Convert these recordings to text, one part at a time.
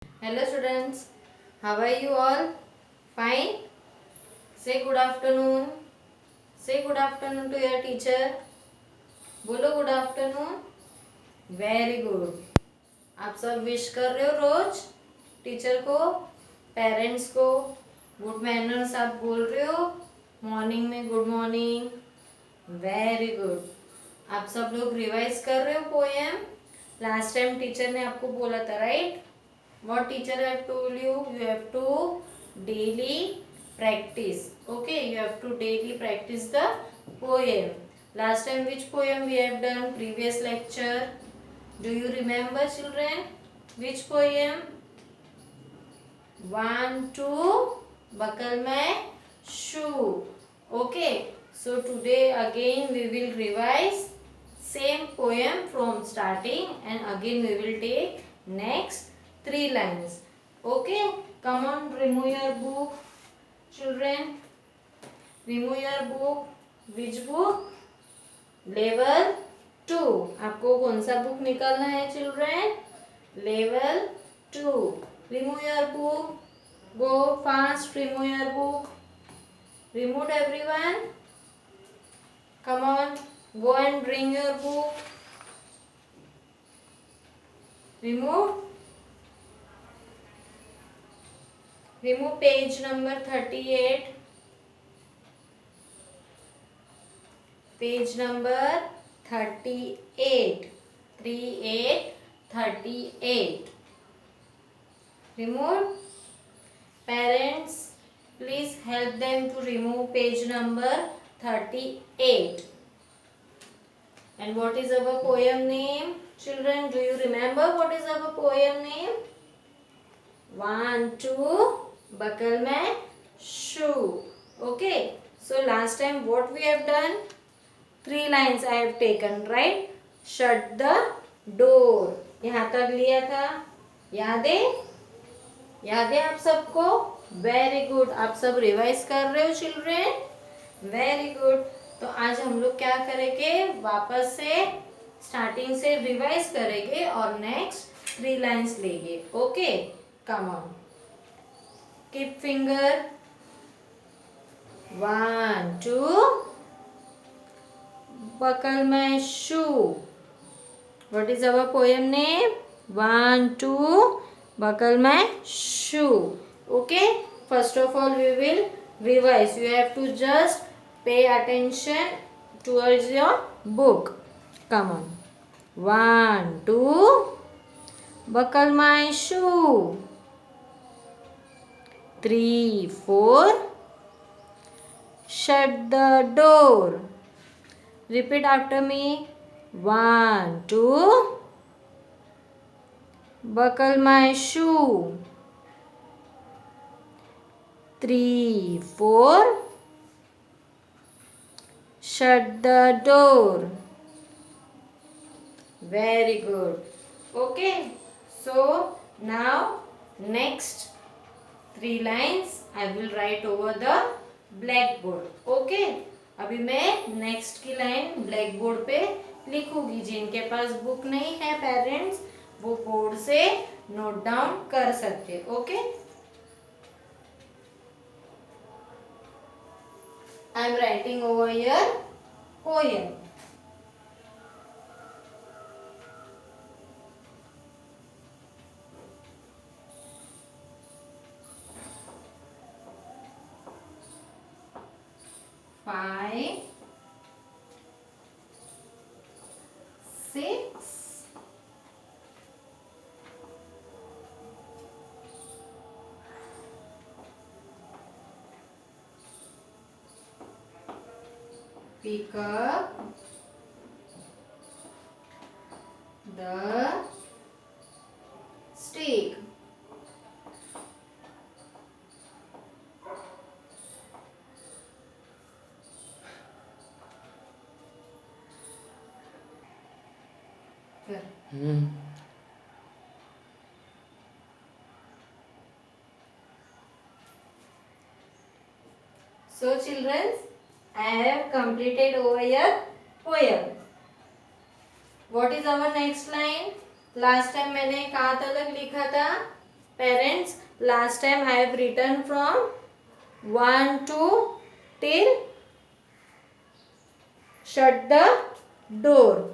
Hello students, how are you all? Fine? Say good afternoon. Say good afternoon to your teacher. बोलो good afternoon. Very good. आप सब wish कर रहे हो रोज teacher को, parents को. गुड मैनर्स आप बोल रहे हो. मॉर्निंग में गुड मॉर्निंग. Very good. आप सब लोग रिवाइज कर रहे हो पोएम. लास्ट टाइम टीचर ने आपको बोला था right. What teacher have told you? You have to daily practice. Okay, you have to daily practice the poem. Last time which poem we have done? Previous lecture. Do you remember children? Which poem? 1, 2, buckle my shoe. Okay, so today again we will revise same poem from starting and again we will take next 3 lines. Okay, come on, remove your book children. Remove your book. Which book? Level 2. आपको कौन सा book निकालना है children? Level 2. Remove your book. Go fast, remove your book. Remove everyone. Come on, go and bring your book. Remove. Remove page number 38. Page number 38. 38. 38. Remove. Parents, please help them to remove page number 38. And what is our poem name? Children, do you remember what is our poem name? 1, 2, buckle my shoe. Okay, so last time what we have done? 3 lines I have taken, right? Shut the door. यहाँ तक लिया था. याद है? याद है आप सबको? Very good. आप सब रिवाइज कर रहे हो चिल्ड्रेन? Very good. तो आज हम लोग क्या करेंगे? वापस से स्टार्टिंग से रिवाइज करेंगे और नेक्स्ट 3 लाइन्स लेंगे. Okay, come on. Keep finger. 1, 2, buckle my shoe. What is our poem name? 1, 2, buckle my shoe. Okay, first of all we will revise. You have to just pay attention towards your book. Come on. 1, 2, buckle my shoe. 3, 4, shut the door. Repeat after me. 1, 2, buckle my shoe. 3, 4, shut the door. Very good. Okay, so now next 3 lines I will write over the blackboard. Okay, अभी मैं next की line black board पे लिखूंगी. जिनके पास book नहीं है parents, वो board से नोट डाउन कर सकते. Okay, I am writing over here poem. Five, 6, 'Pick up the stick. So children, I have completed over your poem. What is our next line? Last time मैंने कहाँ तक लिखा था? Parents, last time I have written from 1 to till shut the door.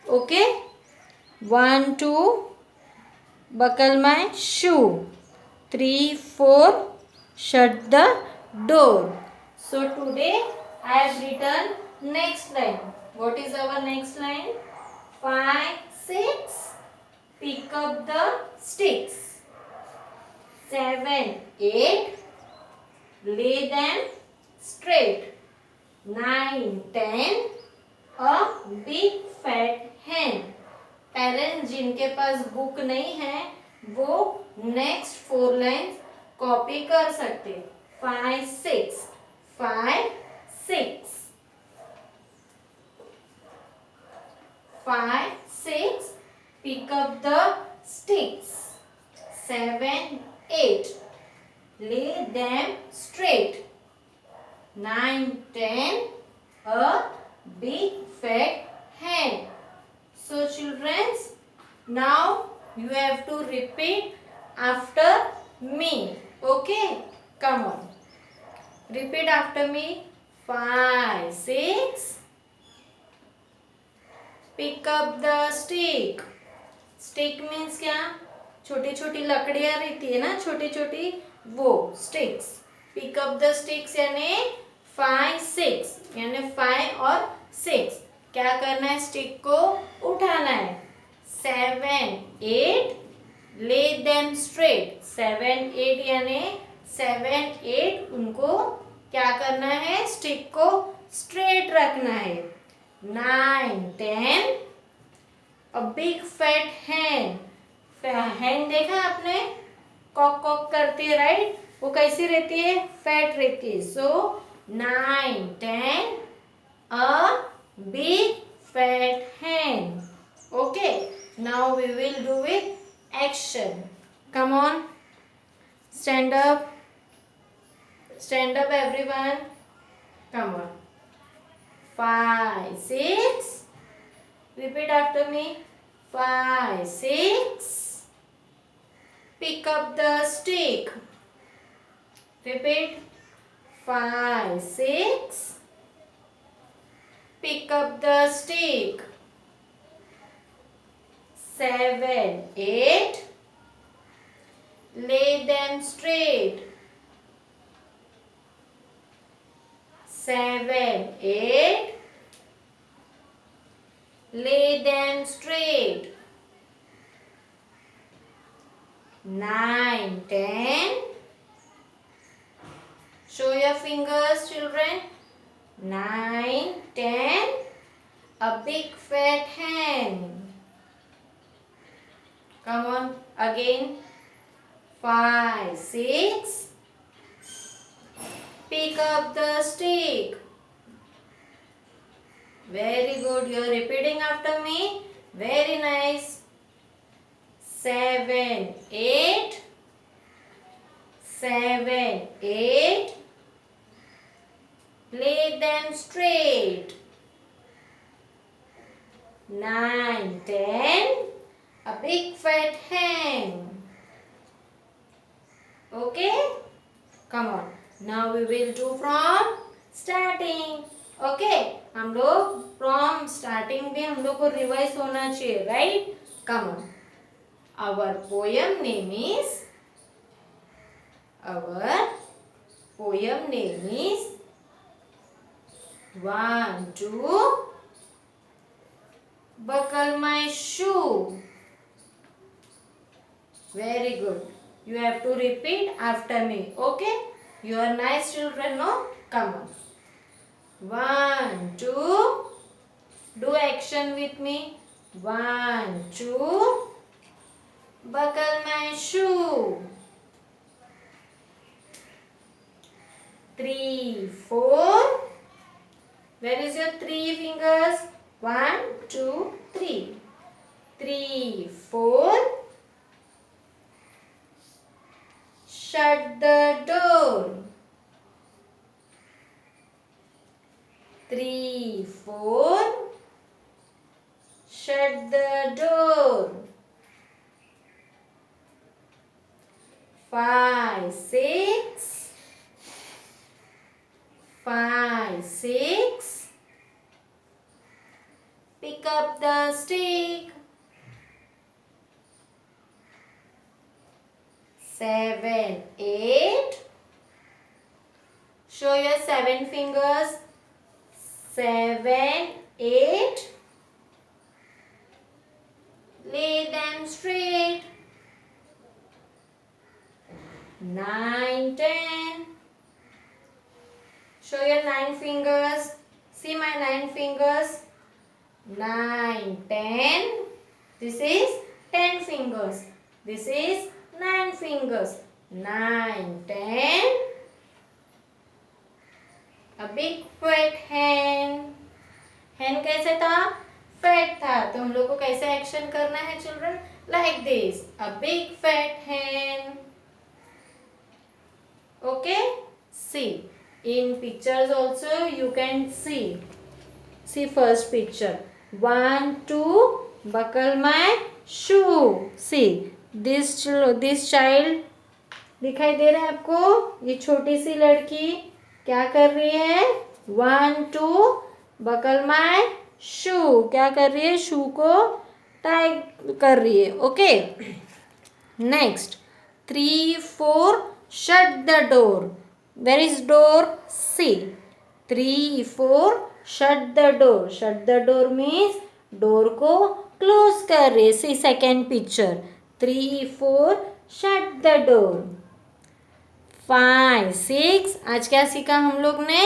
Okay? 1 2 buckle my shoe. 3 4 shut the door. So today I have written next line. What is our next line? 5 6 pick up the sticks. 7 8 lay them straight. 9 10 a big fat hen. Parents जिनके पास book नहीं है वो next 4 lines copy कर सकते. 5 6 5 6 5 6 pick up the sticks. 7 8 lay them straight. 9 10 a big fat hen. So children, now you have to repeat after me. Okay? Come on. Repeat after me. 5 6 pick up the stick. Stick means क्या? छोटी छोटी लकड़ियाँ रहती है ना, छोटी छोटी वो sticks. Pick up the sticks यानी 5 6 यानी 5 और 6 क्या करना है? स्टिक को उठाना है. 7 8 lay them straight. 7 8 यानी 7 8 उनको क्या करना है? स्टिक को स्ट्रेट रखना है. 9 10 a big fat hen. hen देखा आपने? कॉक कॉक करती है, राइट? वो कैसी रहती है? फैट रहती है. सो 9 10 a big fat hen. Okay, now we will do with action. Come on, stand up everyone. Come on. 5 6 repeat after me. 5 6 pick up the stick. Repeat. 5 6 pick up the stick. 7 8 lay them straight. 7 8 lay them straight. 9 10 show your fingers children. 9 10 a big fat hen. Come on again. 5 6 pick up the stick. Very good, you are repeating after me. Very nice. 7 8 7 8 lay them straight. 9 10 a big fat hen. Okay, come on, now we will do from starting. Okay, हम लोग from starting भी हम लोग को revise होना चाहिए, right? Come on. Our poem name is One Two Buckle My Shoe. Very good. You have to repeat after me. Okay? You are nice children, no? Come on. 1 2 do action with me. 1 2 buckle my shoe. 3 4 where is your 3 fingers? 1 2 3 3 4 shut the door. 3 4 shut the door. 5, 6. 5, 6. Pick up the stick. 7, 8. Show your 7 fingers. 7, 8. Lay them straight. 9, 10. Show your 9 fingers. See my 9 fingers. 9, 10. This is 10 fingers. This is 9 fingers. 9, 10. A big fat hen. hen कैसे था? fat था. तो हम लोग को कैसे action करना है children? Like this. A big fat hen. Okay? See. In pictures also you can see. See first picture. 1, 2. Buckle my shoe. See. This child. दिखाई दे रहा है आपको? ये छोटी सी लड़की क्या कर रही है? 1, 2. Buckle my shoe. क्या कर रही है? शू को टाई कर रही है. Okay. Next 3, 4. Shut the door. Where is door? See. 3, 4. Shut the door. Shut the door means door को क्लोज कर रही है. See second picture. 3, 4. Shut the door. 5, 6. आज क्या सीखा हम लोग ने?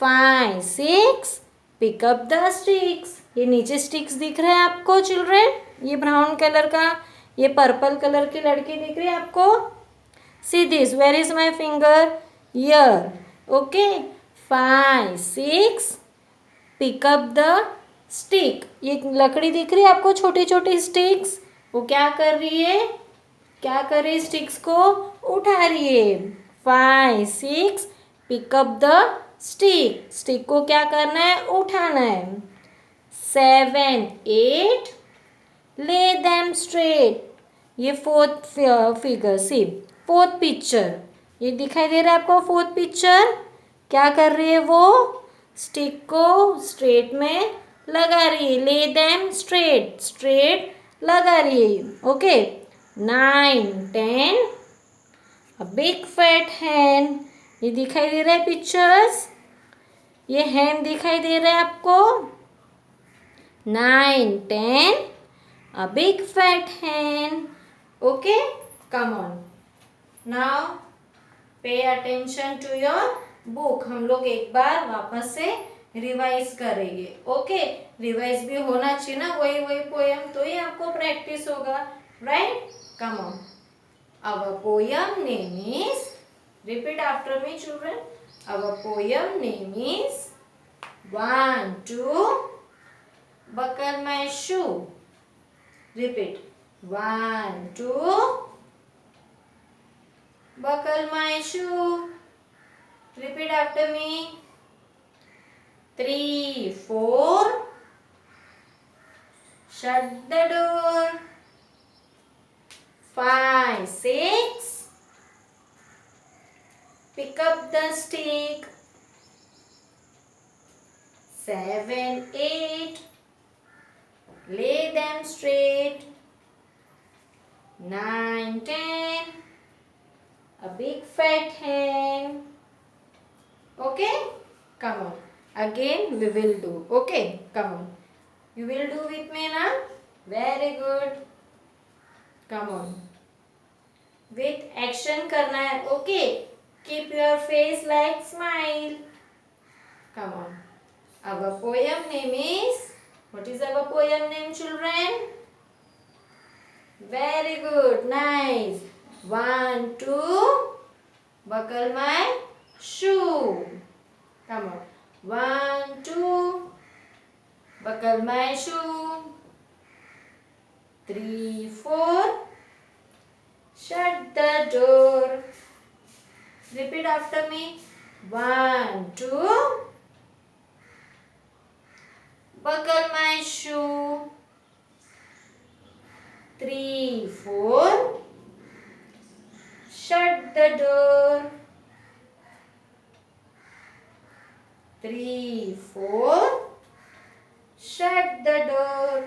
5, 6. Pick up the sticks. ये नीचे स्टिक्स दिख रहा है आपको चिल्ड्रेन? ये ब्राउन कलर का, ये पर्पल कलर की लड़की दिख रही है आपको? See this. Where is my finger? Here. Okay. 5, 6. Pick up the stick. ये लकड़ी दिख रही है आपको? छोटी छोटी स्टिक्स. वो क्या कर रही है? क्या कर रही है? स्टिक्स को उठा रही है. 5, 6. Pick up the stick. स्टिक को क्या करना है? उठाना है. 7, 8. ले देम स्ट्रेट. ये fourth figure. C fourth picture. ये दिखाई दे रहा है आपको? Fourth picture. क्या कर रही है वो? स्टिक को स्ट्रेट में लगा रही है. ले देम स्ट्रेट. स्ट्रेट लगा रही है. Okay. 9, 10. A big fat hen. ये दिखाई दे रहा है पिक्चर्स? ये hen दिखाई दे रहा है आपको? 9, 10. A big fat hen. Okay? Come on. Now pay attention to your book. हम लोग एक बार वापस से रिवाइज करेंगे. ओके. रिवाइज भी होना चाहिए ना, वही पोएम, तो ही आपको प्रैक्टिस होगा. Right? Come on. Our poem name is, repeat after me children. Our poem name is 1, 2. Buckle my shoe. Repeat. 1, 2. Buckle my shoe. Repeat after me. 3, 4. Shut the door. 5, 6. Pick up the stick. 7, 8. Lay them straight. 9, 10. A big fat hen. Okay? Come on. Again we will do. Okay? Come on. You will do with me now? Very good. Come on. With action करना है. Okay. Keep your face like smile. Come on. Our poem name is. What is our poem name, children? Very good. Nice. 1, 2. Buckle my shoe. Come on. 1, 2. Buckle my shoe. 3, 4. Shut the door. Repeat after me. 1, 2. Buckle my shoe. 3, 4. Shut the door. 3, 4, shut the door.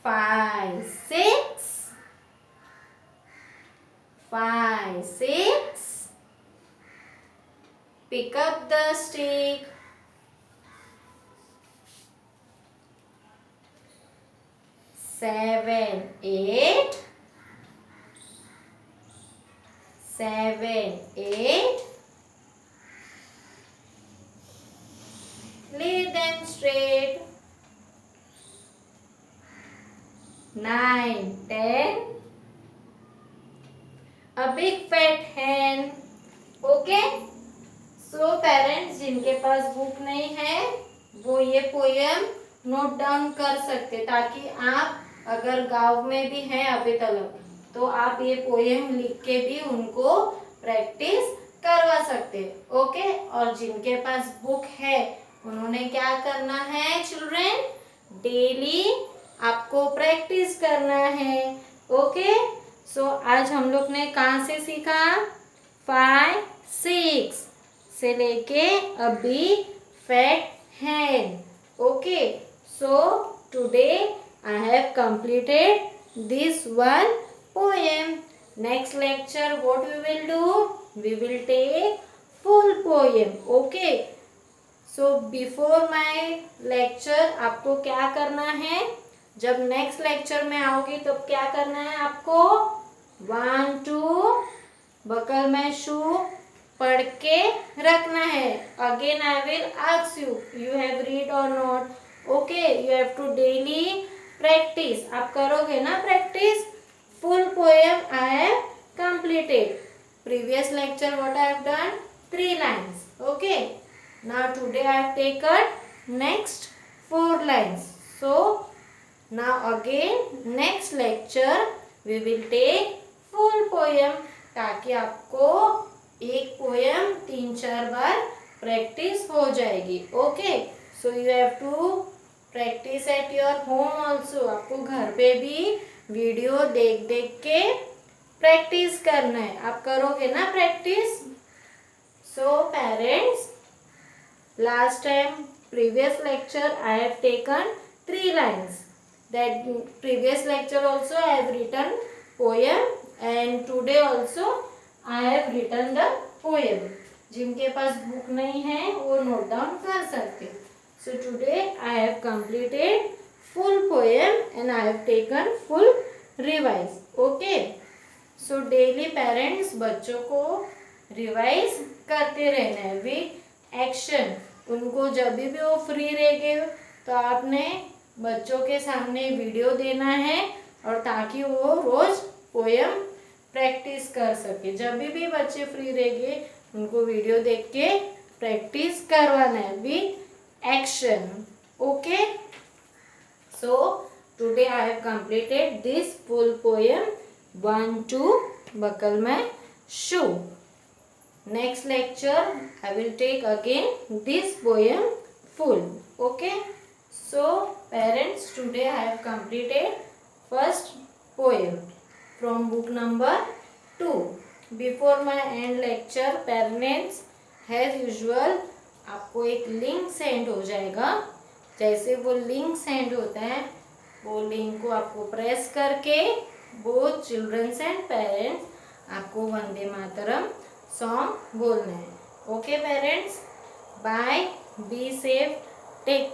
5, 6, 5, 6, pick up the stick. 7, 8, 7, 8, lay them straight. 9, 10, a big fat hen. Okay, so parents जिनके पास book नहीं है वो ये poem note down कर सकते, ताकि आप अगर गांव में भी हैं अभी तक तो आप ये पोयम लिख के भी उनको प्रैक्टिस करवा सकते। ओके, और जिनके पास बुक है उन्होंने क्या करना है चिल्ड्रन, डेली आपको प्रैक्टिस करना है। ओके, सो आज हम लोग ने कहाँ से सीखा, 5, 6 से लेके अभी fat hen. Okay, so today I have completed this one poem. Next lecture what we will do, we will take full poem. Okay, so before my lecture आपको क्या करना है, जब नेक्स्ट लेक्चर में आओगी तो क्या करना है आपको, 1, 2 बकल में शू पढ़ के रखना है। Again I will ask you, you have read और not. Okay, you have to daily practice. आप करोगे ना practice, full poem I have completed. Previous lecture what I have done, 3 lines. Okay, now today I have taken next 4 lines. So now again next lecture we will take full poem, ताकि आपको एक poem 3-4 बार practice हो जाएगी। Okay, so you have to practice at your home also. आपको घर पे भी वीडियो देख देख के प्रैक्टिस करना है। आप करोगे ना practice. So parents, last time previous lecture I have taken 3 lines, that previous lecture also I have written poem and today also I have written the poem. जिनके पास बुक नहीं है वो नोट डाउन कर सकते। So today I have completed full poem and I have taken full revise. Okay. So daily parents बच्चों को revise करते रहना है विथ एक्शन। उनको जब भी वो फ्री रहेंगे तो आपने बच्चों के सामने वीडियो देना है, और ताकि वो रोज पोयम प्रैक्टिस कर सके। जब भी बच्चे फ्री रहेंगे उनको वीडियो देख के प्रैक्टिस करवाना है with action. Okay, so today I have completed this full poem 1 to buckle my shoe. Next lecture I will take again this poem full. Okay, so parents today I have completed first poem from book number 2. Before my end lecture, parents as usual आपको एक link send हो जाएगा। जैसे वो link send होता है वो link को आपको प्रेस करके बोथ चिल्ड्रंस एंड पेरेंट्स आपको वंदे मातरम सॉन्ग बोलना है। Okay parents, bye, be safe, take care.